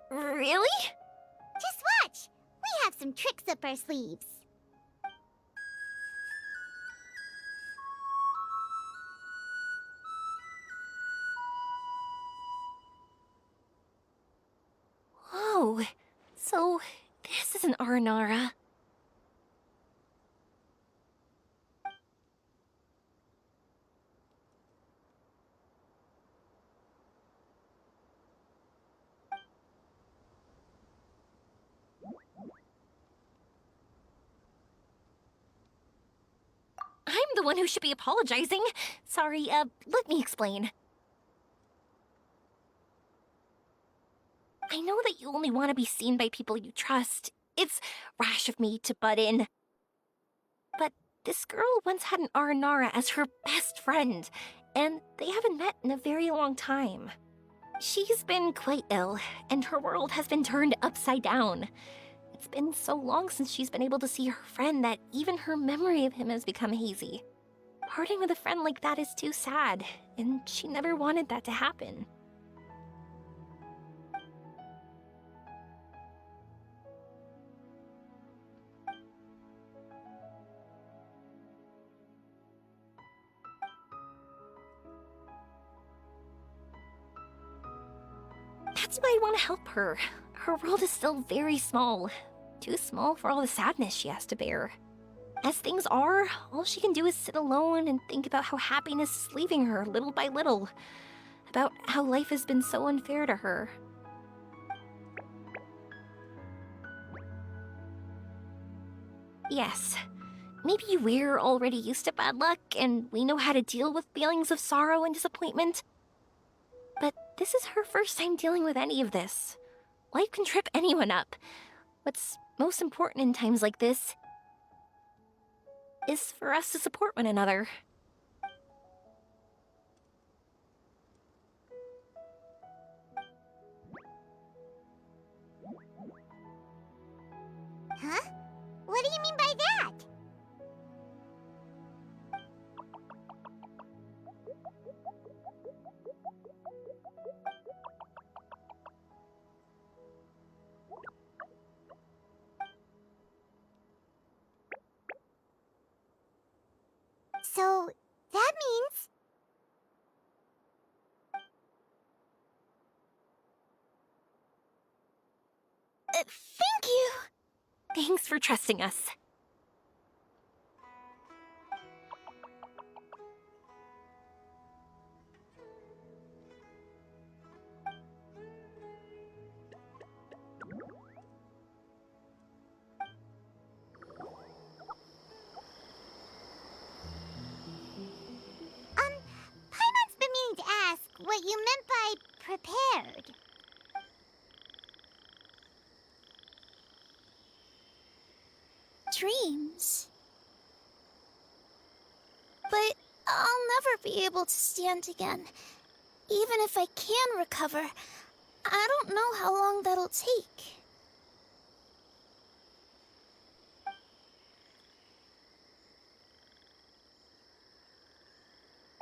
Really? Just watch. We have some tricks up our sleeves. Whoa, so this is an Aranara. I'm the one who should be apologizing. Sorry, let me explain. I know that you only want to be seen by people you trust. It's rash of me to butt in. But this girl once had an Aranara as her best friend, and they haven't met in a very long time. She's been quite ill, and her world has been turned upside down. It's been so long since she's been able to see her friend that even her memory of him has become hazy. Parting with a friend like that is too sad, and she never wanted that to happen. That's why I want to help her. Her world is still very small. Too small for all the sadness she has to bear. As things are, all she can do is sit alone and think about how happiness is leaving her little by little. About how life has been so unfair to her. Yes, maybe we're already used to bad luck and we know how to deal with feelings of sorrow and disappointment. But this is her first time dealing with any of this. Life can trip anyone up. What's most important in times like this is for us to support one another. Thank you! Thanks for trusting us. Paimon's been meaning to ask what you meant by prepared. Dreams. But I'll never be able to stand again. Even if I can recover, I don't know how long that'll take.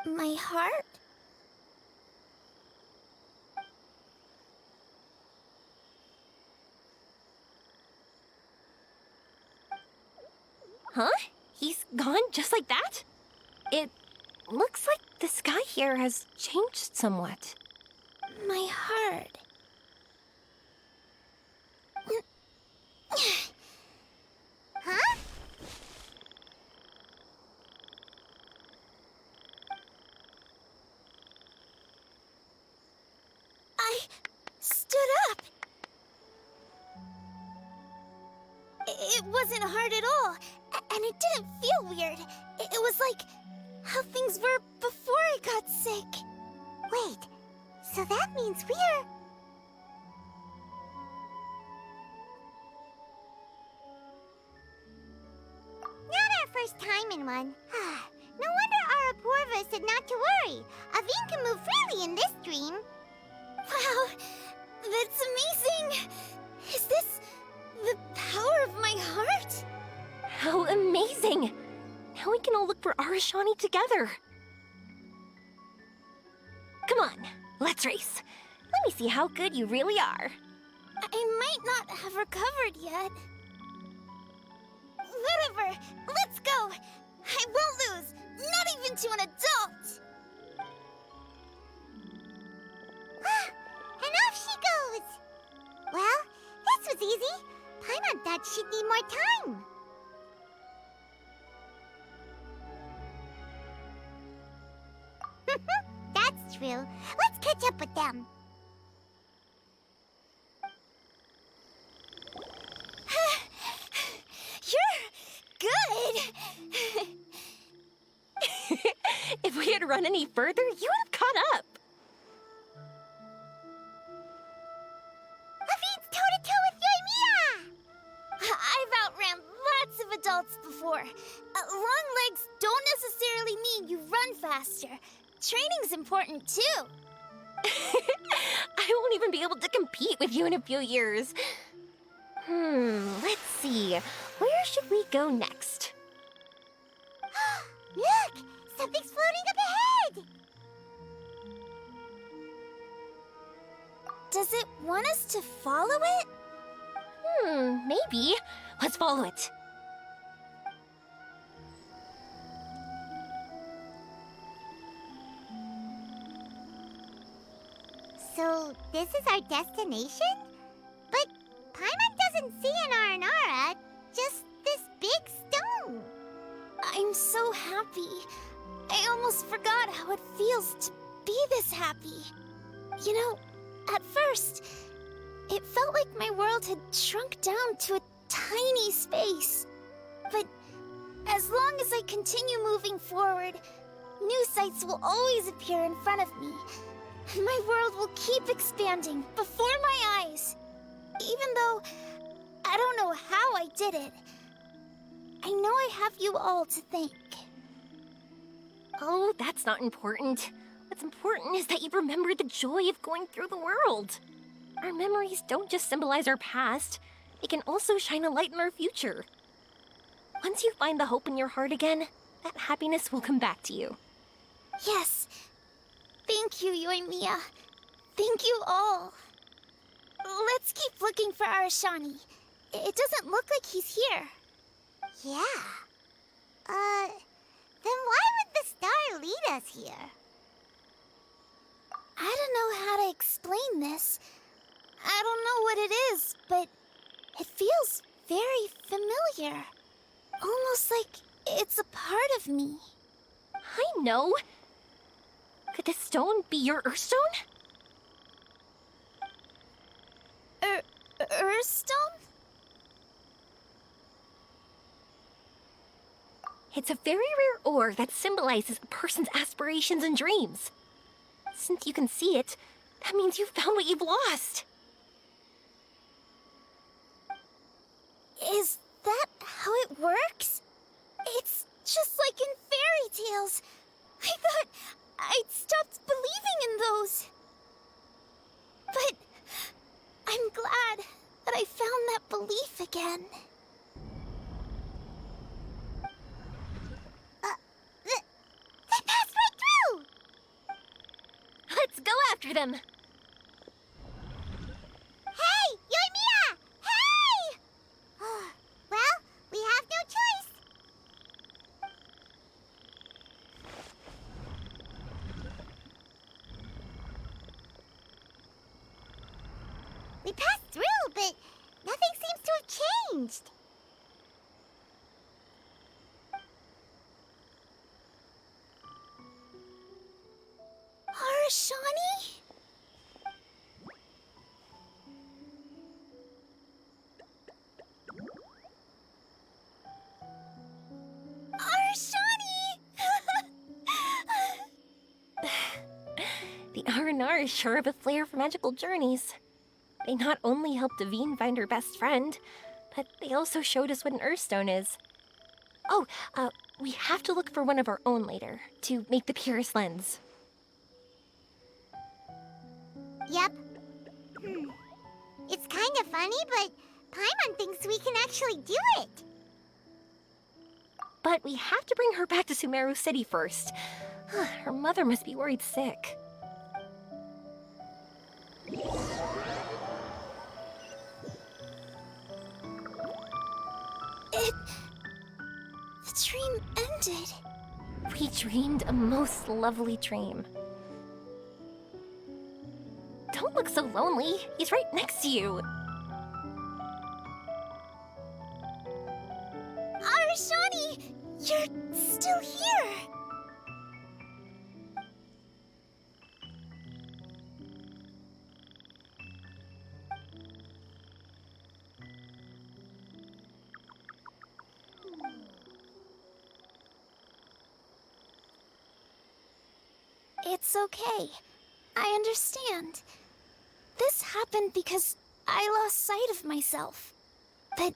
My heart? Huh? He's gone just like that? It looks like the sky here has changed somewhat. My heart. Huh? I stood up. It wasn't hard at all, and it didn't feel weird. It was like how things were before I got sick. Wait, so that means we're... Not our first time in one. No wonder Arapurva said not to worry. Aveen can move freely in this dream. Wow, that's amazing! Is this the power of my heart? How amazing! Now we can all look for Arashani together. Come on, let's race. Let me see how good you really are. I might not have recovered yet. Whatever, let's go! I won't lose, not even to an adult! And off she goes! Well, this was easy. Paimon thought she'd need more time. That's true. Let's catch up with them. You're good! If we had run any further, you would have caught up. Aveen's toe-to-toe with Yoimiya! I've outran lots of adults before. Long legs don't necessarily mean you run faster. Training's important too. I won't even be able to compete with you in a few years. Let's see. Where should we go next? Look! Something's floating up ahead! Does it want us to follow it? Maybe. Let's follow it. So, this is our destination? But Paimon doesn't see an Aranara, just this big stone. I'm so happy. I almost forgot how it feels to be this happy. You know, at first, it felt like my world had shrunk down to a tiny space. But as long as I continue moving forward, new sights will always appear in front of me. And my world will keep expanding before my eyes. Even though I don't know how I did it, I know I have you all to thank. Oh, that's not important. What's important is that you remember the joy of going through the world. Our memories don't just symbolize our past, they can also shine a light in our future. Once you find the hope in your heart again, that happiness will come back to you. Yes. Thank you, Yoimiya. Thank you all. Let's keep looking for Arashani. It doesn't look like he's here. Yeah. Then why would the star lead us here? I don't know how to explain this. I don't know what it is, but feels very familiar. Almost like it's a part of me. I know. Could this stone be your Earthstone? Earthstone? It's a very rare ore that symbolizes a person's aspirations and dreams. Since you can see it, that means you've found what you've lost. Is that how it works? It's just like in fairy tales. I thought I'd stopped believing in those. But I'm glad that I found that belief again. They passed right through! Let's go after them. Hey, Yoimiya! Hey! Well, we have no choice. We passed through, but nothing seems to have changed. Arashani? The R&R is sure of a flair for magical journeys. They not only helped Devine find her best friend, but they also showed us what an Earthstone is. Oh, we have to look for one of our own later, to make the purest lens. Yep. It's kind of funny, but Paimon thinks we can actually do it. But we have to bring her back to Sumeru City first. Her mother must be worried sick. The dream ended. We dreamed a most lovely dream. Don't look so lonely. He's right next to you. Arashani! You're still here! It's okay. I understand. This happened because I lost sight of myself. But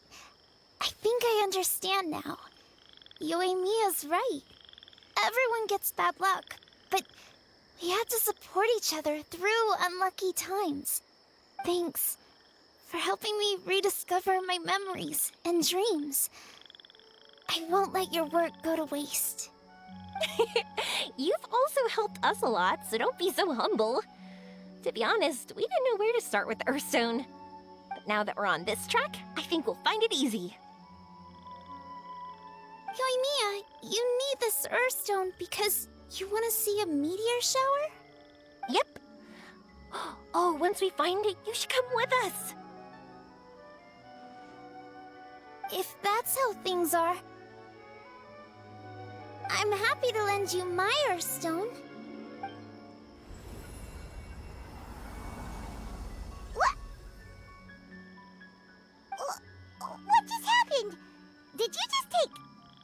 I think I understand now. Yoimiya's right. Everyone gets bad luck, but we had to support each other through unlucky times. Thanks for helping me rediscover my memories and dreams. I won't let your work go to waste. You've also helped us a lot, so don't be so humble. To be honest, we didn't know where to start with the Earthstone. But now that we're on this track, I think we'll find it easy. Yoimiya, you need this Earthstone because you want to see a meteor shower? Yep. Oh, once we find it, you should come with us. If that's how things are, I'm happy to lend you my Earthstone. What just happened? Did you just take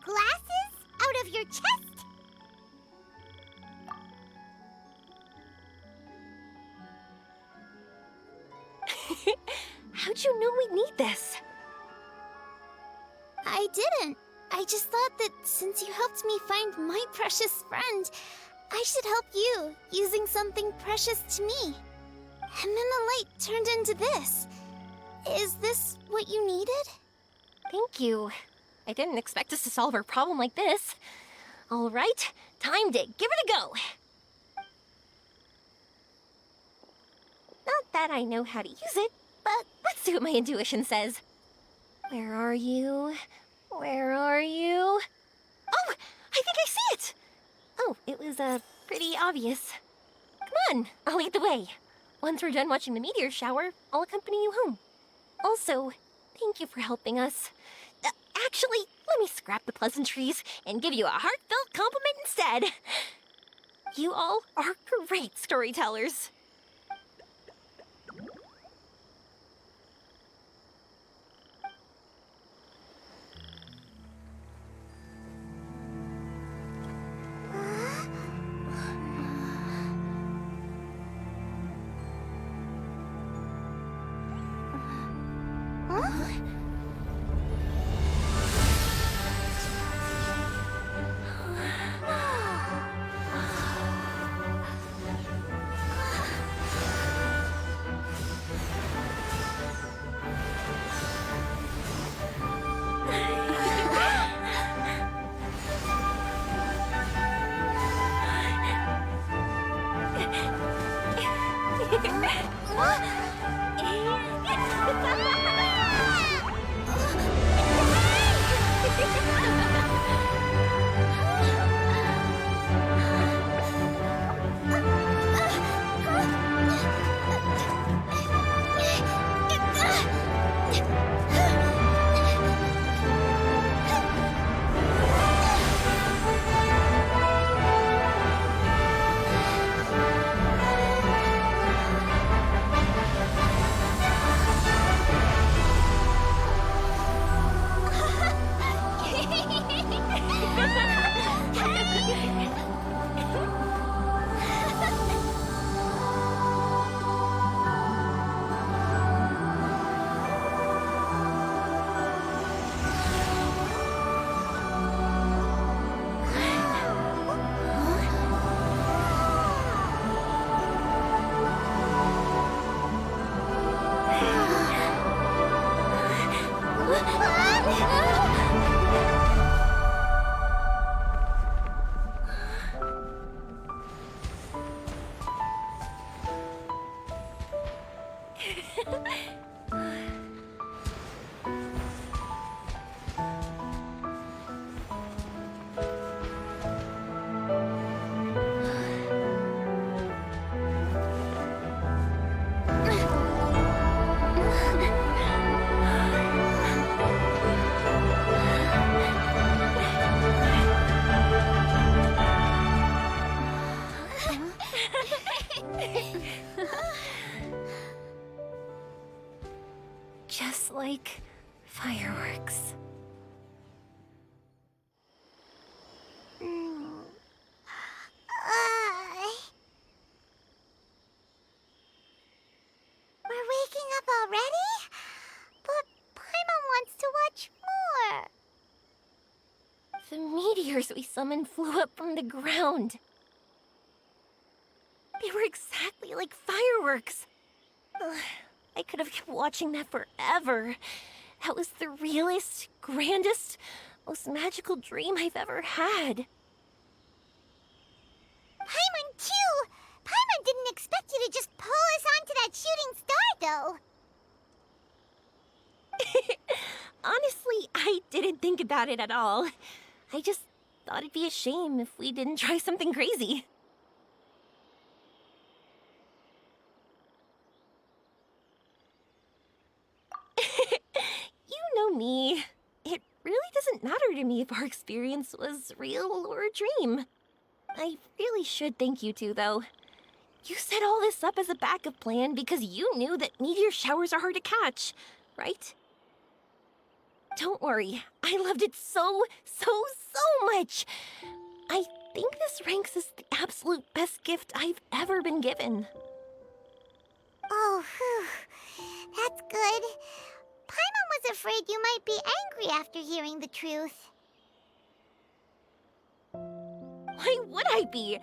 glasses out of your chest? How'd you know we'd need this? I didn't. I just thought that since you helped me find my precious friend, I should help you using something precious to me. And then the light turned into this. Is this what you needed? Thank you. I didn't expect us to solve our problem like this. All right, time to give it a go. Not that I know how to use it, but let's see what my intuition says. Where are you? Where are you? Oh, I think I see it! Oh, it was, pretty obvious. Come on, I'll lead the way. Once we're done watching the meteor shower, I'll accompany you home. Also, Thank you for helping us. Actually, let me scrap the pleasantries and give you a heartfelt compliment instead. You all are great storytellers. Just like fireworks. We're waking up already? But Paimon wants to watch more. The meteors we summoned flew up from the ground. They were exactly like fireworks. Ugh, I could have kept watching that forever. That was the realest, grandest, most magical dream I've ever had. Paimon, too! Paimon didn't expect you to just pull us onto that shooting star, though. Honestly, I didn't think about it at all. I just thought it'd be a shame if we didn't try something crazy. You know me. It really doesn't matter to me if our experience was real or a dream. I really should thank you two, though. You set all this up as a backup plan because you knew that meteor showers are hard to catch, right? Don't worry, I loved it so much. I think this ranks as the absolute best gift I've ever been given. Oh, whew. That's good. Paimon was afraid you might be angry after hearing the truth. Why would I be?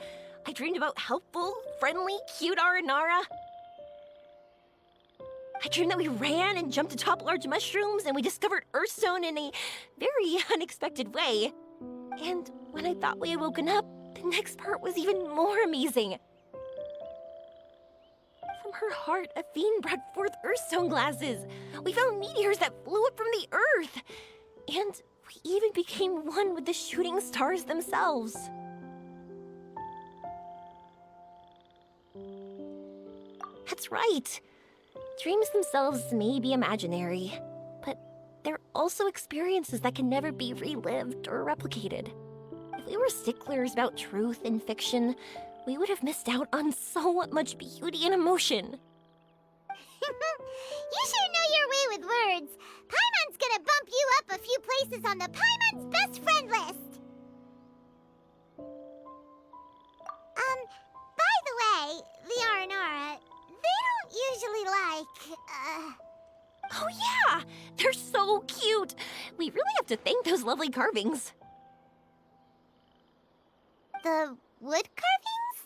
I dreamed about helpful, friendly, cute Aranara. I dreamed that we ran and jumped atop large mushrooms and we discovered Earthstone in a very unexpected way. And when I thought we had woken up, the next part was even more amazing. From her heart, Athene brought forth Earthstone glasses. We found meteors that flew up from the Earth. And we even became one with the shooting stars themselves. That's right. Dreams themselves may be imaginary, but also experiences that can never be relived or replicated. If we were sticklers about truth in fiction, we would have missed out on so much beauty and emotion. You sure know your way with words. Paimon's gonna bump you up a few places on the Paimon's best friend list. By the way, the Aranara, they don't usually like, Oh yeah! They're so cute! We really have to thank those lovely carvings. the wood carvings?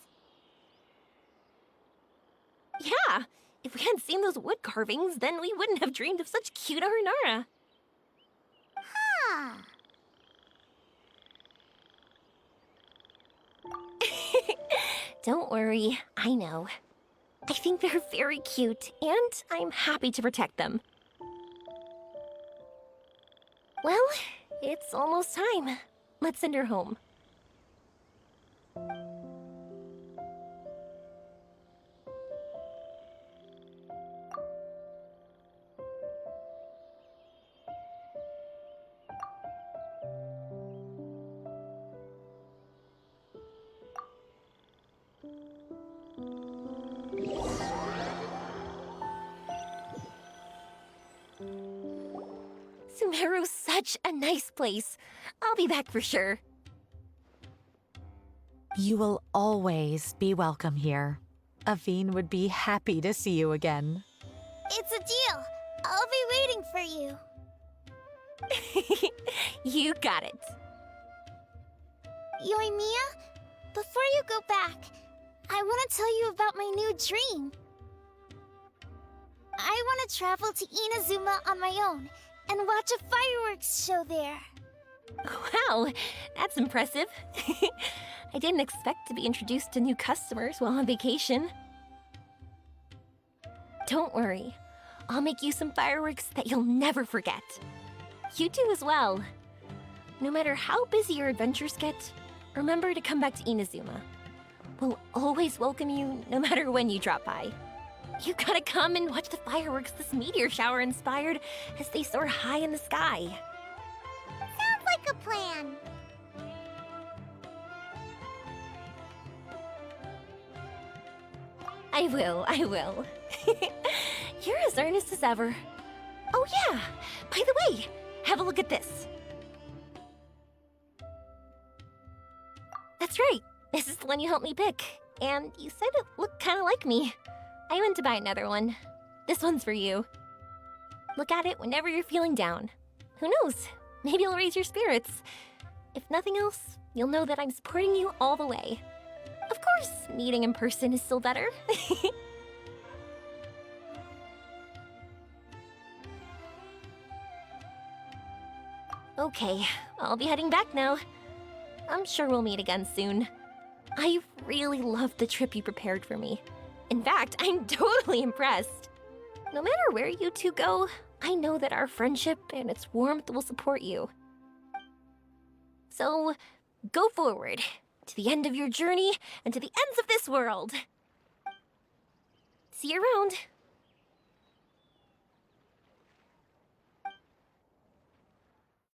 Yeah! If we hadn't seen those wood carvings, then we wouldn't have dreamed of such cute Aranara. Huh. Don't worry, I know. I think they're very cute, and I'm happy to protect them. Well, it's almost time. Let's send her home. Sumeru's such a nice place. I'll be back for sure. You will always be welcome here. Aveen would be happy to see you again. It's a deal. I'll be waiting for you. You got it. Yoimiya, before you go back, I want to tell you about my new dream. I want to travel to Inazuma on my own and watch a fireworks show there. Wow, that's impressive. I didn't expect to be introduced to new customers while on vacation. Don't worry, I'll make you some fireworks that you'll never forget. You do as well. No matter how busy your adventures get, remember to come back to Inazuma. We'll always welcome you no matter when you drop by. You gotta come and watch the fireworks this meteor shower inspired as they soar high in the sky. Sounds like a plan. I will. You're as earnest as ever. Oh yeah, by the way, have a look at this. That's right, this is the one you helped me pick. And you said it looked kind of like me. I went to buy another one. This one's for you. Look at it whenever you're feeling down. Who knows, maybe it'll raise your spirits. If nothing else, you'll know that I'm supporting you all the way. Of course, meeting in person is still better. Okay, I'll be heading back now. I'm sure we'll meet again soon. I really loved the trip you prepared for me. In fact, I'm totally impressed. No matter where you two go, I know that our friendship and its warmth will support you. So, go forward, to the end of your journey and to the ends of this world. See you around.